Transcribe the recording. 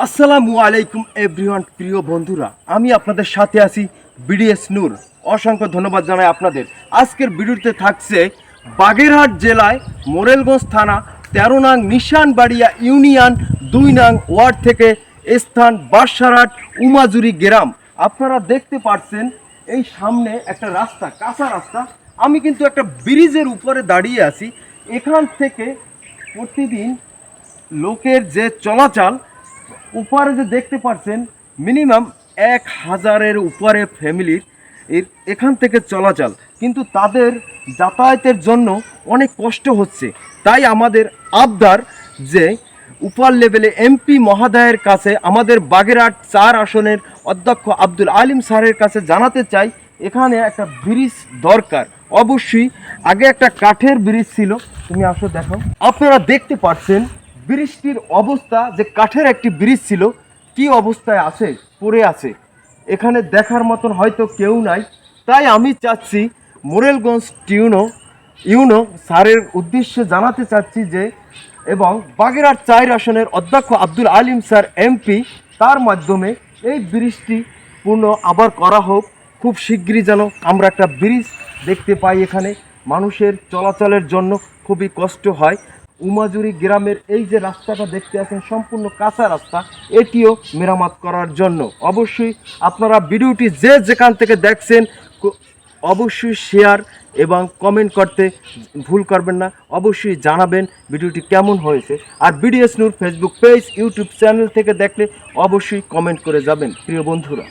আসসালামু আলাইকুম এভরিওয়ান, প্রিয় বন্ধুরা, আমি আপনাদের সাথে আছি বিডিএস নূর। অসংখ্য ধন্যবাদ জানাই আপনাদের। আজকের ভিডিওতে থাকছে বাগেরহাট জেলায় মোরেলগঞ্জ থানা 13 নং নিশানবাড়িয়া ইউনিয়ন 2 নং ওয়ার্ড থেকে স্থান বাসারহাট উমাজুরি গ্রাম। আপনারা দেখতে পাচ্ছেন এই সামনে একটা রাস্তা, কাঁচা রাস্তা। আমি কিন্তু একটা ব্রিজের উপরে দাঁড়িয়ে আছি। এখান থেকে প্রতিদিন লোকের যে চলাচল, উপরে যে দেখতে পাচ্ছেন মিনিমাম 1000-এর উপরে ফ্যামিলির এখান থেকে চলাচল, কিন্তু তাদের যাতায়াতের জন্য অনেক কষ্ট হচ্ছে। তাই আমাদের আবদার যে উপর লেভেলে এমপি মহোদয়ের কাছে, আমাদের বাগেরহাট 4 আসনের অধ্যক্ষ আব্দুল আলিম স্যারের কাছে জানাতে চাই, এখানে একটা ব্রিজ দরকার। অবশ্যই আগে একটা কাঠের ব্রিজ ছিল, তুমি আসো দেখো। আপনারা দেখতে পাচ্ছেন ব্রিজটির অবস্থা, যে কাঠের একটি ব্রিজ ছিল কি অবস্থায় আছে, পড়ে আছে। এখানে দেখার মতন হয়তো কেউ নাই। তাই আমি চাচ্ছি মোরেলগঞ্জ ইউনো স্যারের উদ্দেশ্যে জানাতে চাচ্ছি যে, এবং বাগেরহাট 4 আসনের অধ্যক্ষ আব্দুল আলিম স্যার এমপি, তার মাধ্যমে এই ব্রিজটি পূর্ণ আবার করা হোক। খুব শীঘ্রই যেন আমরা একটা ব্রিজ দেখতে পাই। এখানে মানুষের চলাচলের জন্য খুবই কষ্ট হয়। উমাজুরি গ্রামের এই যে রাস্তাটা দেখতে আছেন, সম্পূর্ণ কাঁচা রাস্তা, এটিও মেরামত করার জন্য অবশ্যই আপনারা ভিডিওটি যে যেখান থেকে দেখছেন অবশ্যই শেয়ার এবং কমেন্ট করতে ভুল করবেন না। অবশ্যই জানাবেন ভিডিওটি কেমন হয়েছে। আর বিডিএস নূর ফেসবুক পেজ, ইউটিউব চ্যানেল থেকে দেখলে অবশ্যই কমেন্ট করে যাবেন প্রিয় বন্ধুরা।